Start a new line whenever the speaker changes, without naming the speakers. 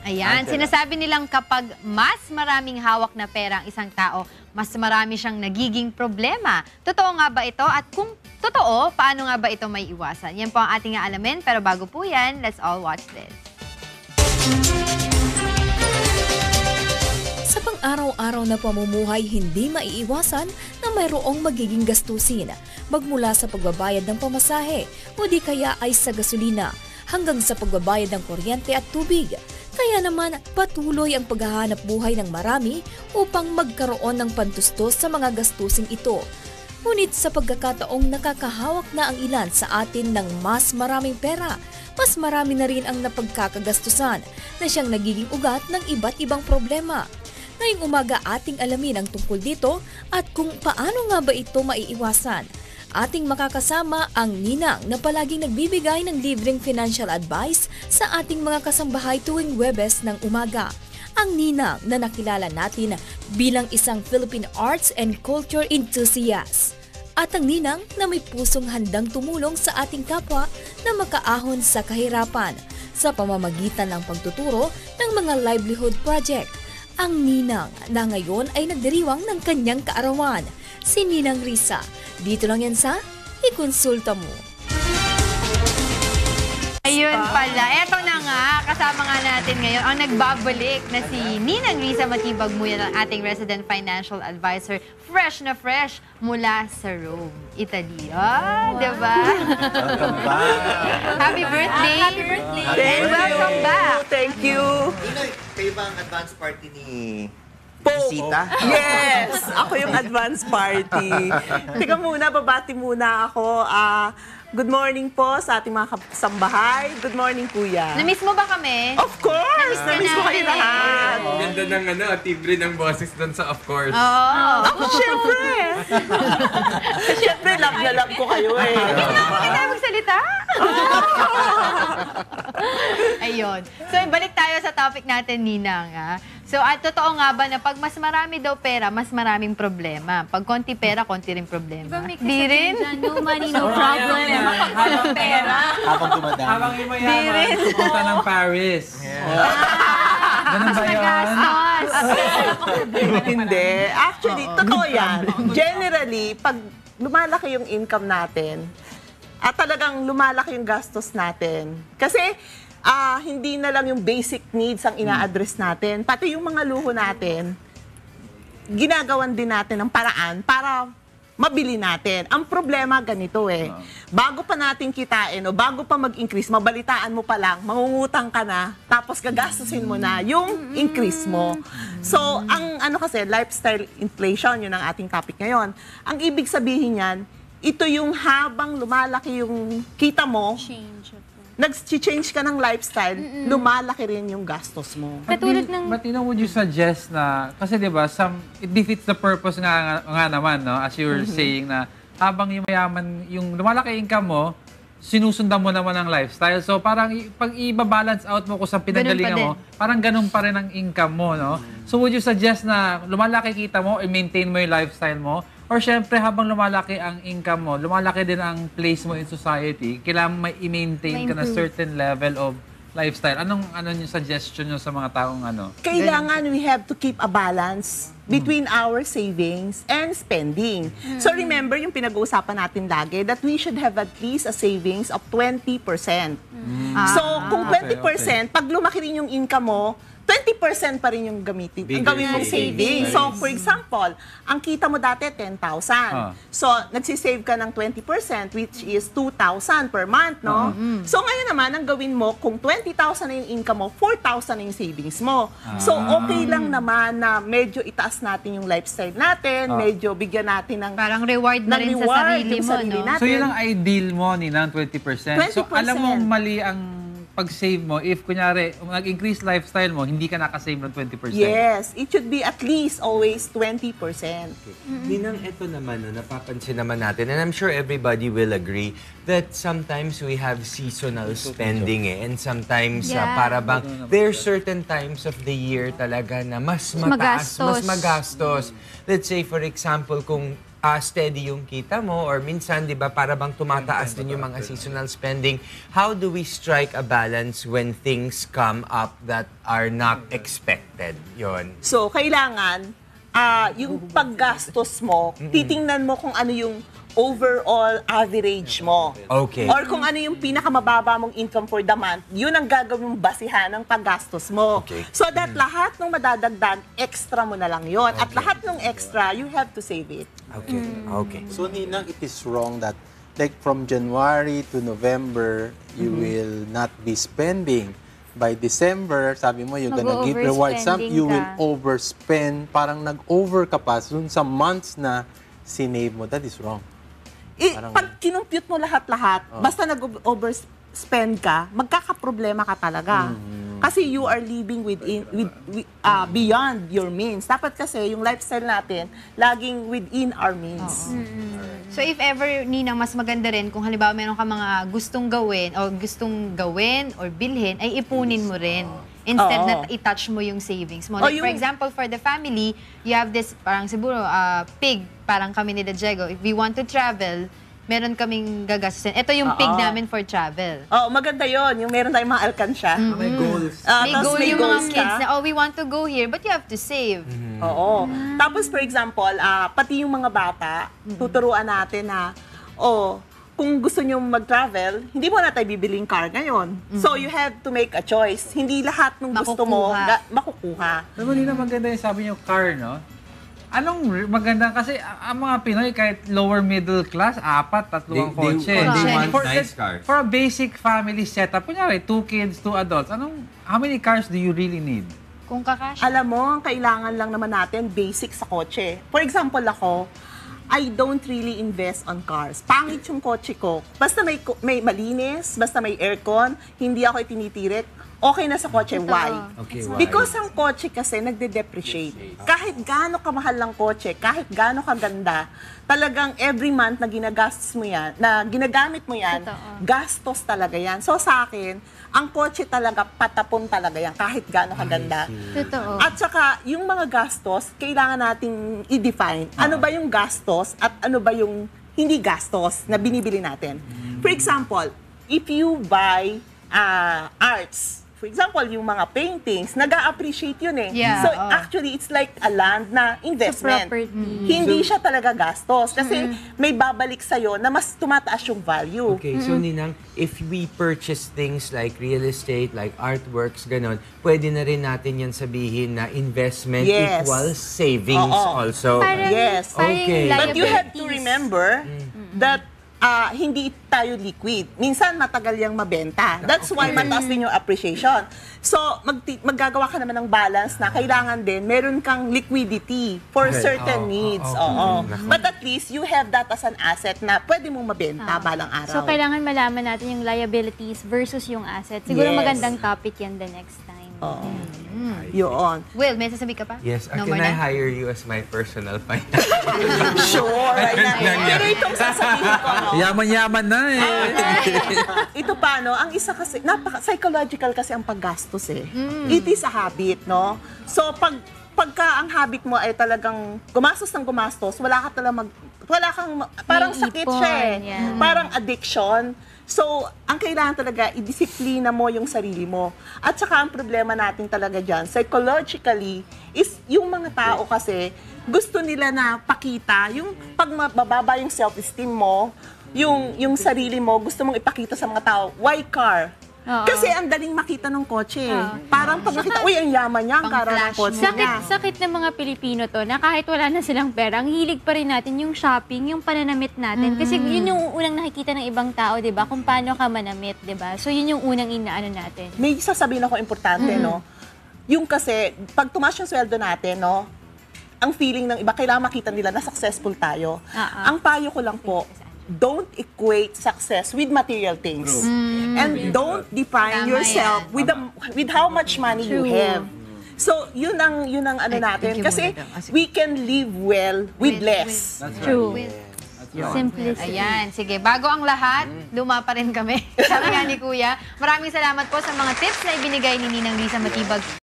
Ayan, sinasabi nilang kapag mas maraming hawak na pera ang isang tao, mas marami siyang nagiging problema. Totoo nga ba ito? At kung totoo, paano nga ba ito may iwasan? Yan po ang ating aalamin, pero bago po yan, let's all watch this.
Sa pang-araw-araw na pamumuhay, hindi maiiwasan na mayroong magiging gastusin. Magmula sa pagbabayad ng pamasahe o di kaya ay sa gasolina, hanggang sa pagbabayad ng kuryente at tubig. Kaya naman patuloy ang paghahanap buhay ng marami upang magkaroon ng pantustos sa mga gastusing ito. Ngunit sa pagkakataong nakakahawak na ang ilan sa atin ng mas maraming pera, mas marami na rin ang napagkakagastusan na siyang nagiging ugat ng iba't ibang problema. Ngayong umaga ating alamin ang tungkol dito at kung paano nga ba ito maiiwasan. Ating makakasama ang ninang na palaging nagbibigay ng libreng financial advice sa ating mga kasambahay tuwing Huwebes ng umaga. Ang ninang na nakilala natin bilang isang Philippine arts and culture enthusiast. At ang ninang na may pusong handang tumulong sa ating kapwa na makaahon sa kahirapan sa pamamagitan ng pagtuturo ng mga livelihood project. Ang ninang na ngayon ay nagdiriwang ng kanyang kaarawan, si Ninang Risa. Dito lang yan sa Ikonsulta Mo.
Ayun pala. Eto na nga, kasama nga natin ngayon ang nagbabalik na si Ninang Risa Matibagmuyan, ang ating resident financial advisor. Fresh na fresh mula sa Rome, Italy. Oh, diba?
Welcome back.
Happy birthday!
Happy birthday!
And welcome back!
Thank you!
Inay, kayo ba ang advance party ni
Pope.
Sita?
Yes! Ako yung advance party. Teka muna, babati muna ako. Good morning po sa ating mga kasambahay. Good morning, Kuya.
Na-miss mo ba kami?
Of course!
Na-miss
Na-miss ko
ka
kayo
namin.
lahat.
Ganda ng timbre ng boses doon sa of course.
Oo.
Siyempre! Siyempre, love na love ko kayo eh.
Hindi tayo magsalita. Ayun. So, balik tayo sa topic natin, Ninang. So, at totoo nga ba na pag mas marami daw pera, mas maraming problema? Pag konti pera, konti rin problema. Di rin?
No money, no problem.
Habang
pera.
Habang dumadami.
Habang yumayaman, pupunta ng Paris. Ganun ba yun?
Hindi. Actually, totoo yan. Generally, pag lumalaki yung income natin, at talagang lumalaki yung gastos natin. Kasi, hindi na lang yung basic needs ang ina-address natin. Pati yung mga luho natin, ginagawan din natin ng paraan para mabili natin. Ang problema ganito eh. Bago pa natin kitain o bago pa mag-increase, mabalitaan mo pa lang, mangungutang ka na, tapos gagastusin mo na yung increase mo. So, ang ano kasi, lifestyle inflation, yun ang ating topic ngayon. Ang ibig sabihin yan, ito yung habang lumalaki yung kita mo, nag-change ka ng lifestyle, lumalaki rin yung gastos mo.
Katulad ng...
But would you suggest na, kasi di ba, it defeats the purpose nga naman, no? As you were saying na, habang yung mayaman, yung lumalaki income mo, sinusundan mo naman ang lifestyle. So parang pag i-balance out mo kung sa pinagalingan mo, parang ganun pa rin ang income mo, no? So would you suggest na lumalaki kita mo, i-maintain mo yung lifestyle mo, or syempre, habang lumalaki ang income mo, lumalaki din ang place mo in society, kailangan may i-maintain ka na certain level of lifestyle. Anong yung suggestion nyo sa mga taong ano?
Kailangan we have to keep a balance between our savings and spending. So remember yung pinag-uusapan natin lagi that we should have at least a savings of 20%. So kung 20%, pag lumaki rin yung income mo, 20% pa rin yung gamitin. Ang gawin mong savings. So, for example, ang kita mo dati, 10,000. So, nagsisave ka ng 20%, which is 2,000 per month, no? So, ngayon naman, ang gawin mo, kung 20,000 na yung income mo, 4,000 na yung savings mo. So, okay lang naman na medyo itaas natin yung lifestyle natin, medyo bigyan natin ng
Parang reward na rin sa sarili mo, no?
So, yun ang ideal mo, Ninang, 20%. So, alam mo mali ang pag-save mo, if kunyari, nag-increase lifestyle mo, hindi ka nakasave ng 20%.
Yes, it should be at least always 20%.
Ninang, ito naman, napapansin naman natin, and I'm sure everybody will agree, that sometimes we have seasonal spending and sometimes para bang, there are certain times of the year talaga na mas mataas, mas magastos. Let's say, for example, kung steady yung kita mo or minsan, di ba, para bang tumataas din yung mga seasonal spending. How do we strike a balance when things come up that are not expected? Yon.
So, kailangan, yung paggastos mo, titingnan mo kung ano yung overall average mo.
Okay.
Or kung ano yung pinakamababa mong income for the month, yun ang gagawin mong basihan ng paggastos mo.
Okay.
So that lahat ng madadagdag, extra mo na lang yon. At lahat ng extra, you have to save it.
Okay. Okay.
So Ninang, it is wrong that like from January to November, you will not be spending. By December, sabi mo, you're gonna give reward some,
Mag-overspending
you
ka.
will overspend. Parang nag-over ka pa dun sa months na sinave mo. That is wrong.
Pag kinumpute mo lahat-lahat, basta nag-overspend ka, magkakaproblema ka talaga. Kasi you are living beyond your means. Dapat kasi yung lifestyle natin, laging within our means.
So if ever, Ninang, mas maganda rin kung halimbawa meron ka mga gustong gawin or bilhin, ay ipunin mo rin. Instead
Oo.
na i-touch mo yung savings mo.
O
Like, for
yung-
example, for the family, you have this, parang siguro, pig, parang kami ni Diego. If we want to travel, meron kaming gagastusin. Ito yung pig namin for travel.
Oh, maganda yon. Yung meron tayong mga alkansya.
May goals.
May
Tapos
goal yung mga
goals
kids
ka.
na, oh, we want to go here, but you have to save.
Oo. Tapos, for example, pati yung mga bata, tuturuan natin na, kung gusto nyo mag-travel, hindi mo na tayo bibiling car ngayon. So, you have to make a choice. Hindi lahat ng gusto mo
Makukuha.
makukuha.
Alam mo, Nina, maganda yung sabi niyo, car, no? Anong maganda? Kasi ang mga Pinoy, kahit lower middle class, 4, 3 ang kotse.
they want
For-
nice cars.
For a basic family setup, kunyari, 2 kids, 2 adults, how many cars do you really need?
Kung kakasya.
Alam mo, ang kailangan lang naman natin, basic sa kotse. For example, ako, I don't really invest on cars. Pangit yung kotse ko. Basta may malinis, basta may aircon, hindi ako itinitirik, okay na sa kotse. Why?
Okay, why?
Because ang kotse kasi nagde-depreciate. Kahit gaano kamahal lang kotse, kahit gaano kaganda, talagang every month na ginagastos mo yan, na ginagamit mo yan,
Totoo.
gastos talaga yan. So sa akin, ang kotse talaga patapon talaga yan, kahit gaano kaganda.
Totoo.
At saka, yung mga gastos, kailangan nating i-define. Ano ba yung gastos at ano ba yung hindi gastos na binibili natin. For example, if you buy arts, for example, yung mga paintings, nag-a-appreciate yun eh.
Yeah,
So,
oo.
actually, it's like a land na investment.
property.
Hindi siya talaga gastos. Kasi may babalik sa'yo na mas tumataas yung value.
Okay, so Ninang, if we purchase things like real estate, like artworks, ganon, pwede na rin natin yan sabihin na investment
Yes.
equals savings
Oo.
also.
Parang,
Yes.
parang
Okay.
But you have to
liabilities.
remember that hindi tayo liquid. Minsan matagal yung mabenta. That's why mataas din yung appreciation. So, maggagawa ka naman ng balance na kailangan din meron kang liquidity for certain needs. Oo. But at least you have that as an asset na pwede mong mabenta balang araw.
So, kailangan malaman natin yung liabilities versus yung assets. Siguro
Yes.
magandang topic yan the next time.
Oo. Yun.
Will, may sasabi ka pa?
Yes,
No
can
more
I
na?
hire you as my personal finance?
Sure. Pero itong sasabihin ko, no?
Yaman-yaman na eh.
Ito pa, no? Ang isa kasi, psychological kasi ang paggastos eh. It is a habit, no? So, pagka ang habit mo ay talagang gumastos ng gumastos, wala kang, parang
May
sakit
ipon,
siya eh.
yan.
Parang addiction. So, ang kailangan talaga, idisiplina mo yung sarili mo. At saka ang problema natin talaga dyan, psychologically, is yung mga tao kasi, gusto nila na pakita, yung pag mababa yung self-esteem mo, yung sarili mo, gusto mong ipakita sa mga tao, why car?
Oo.
Kasi ang daling makita ng kotse. Parang pag nakita, uy, ang yaman niya, ang kara ng
Pang-flash
kotse
mo.
niya.
Sakit ng mga Pilipino to na kahit wala na silang pera, ang hilig pa rin natin yung shopping, yung pananamit natin. Kasi yun yung unang nakikita ng ibang tao, di ba? Kung paano ka manamit, di ba? So yun yung unang inaano natin.
May sasabihin ako importante, no? Yung kasi, pag tumaas yung sweldo natin, no? Ang feeling ng iba, kailangan makita nila na successful tayo. Ang payo ko lang po, don't equate success with material things. And don't define
Tama
yourself
yan.
with how much money you have. So, yun ang ano natin.
thank you
Kasi
muna daw.
we can live well with less.
True.
Will.
Simplicity.
Ayan, sige. Bago ang lahat, luma pa rin kami. Sabi nga ni Kuya, maraming salamat po sa mga tips na ibinigay ni Ninang Lisa Matibag.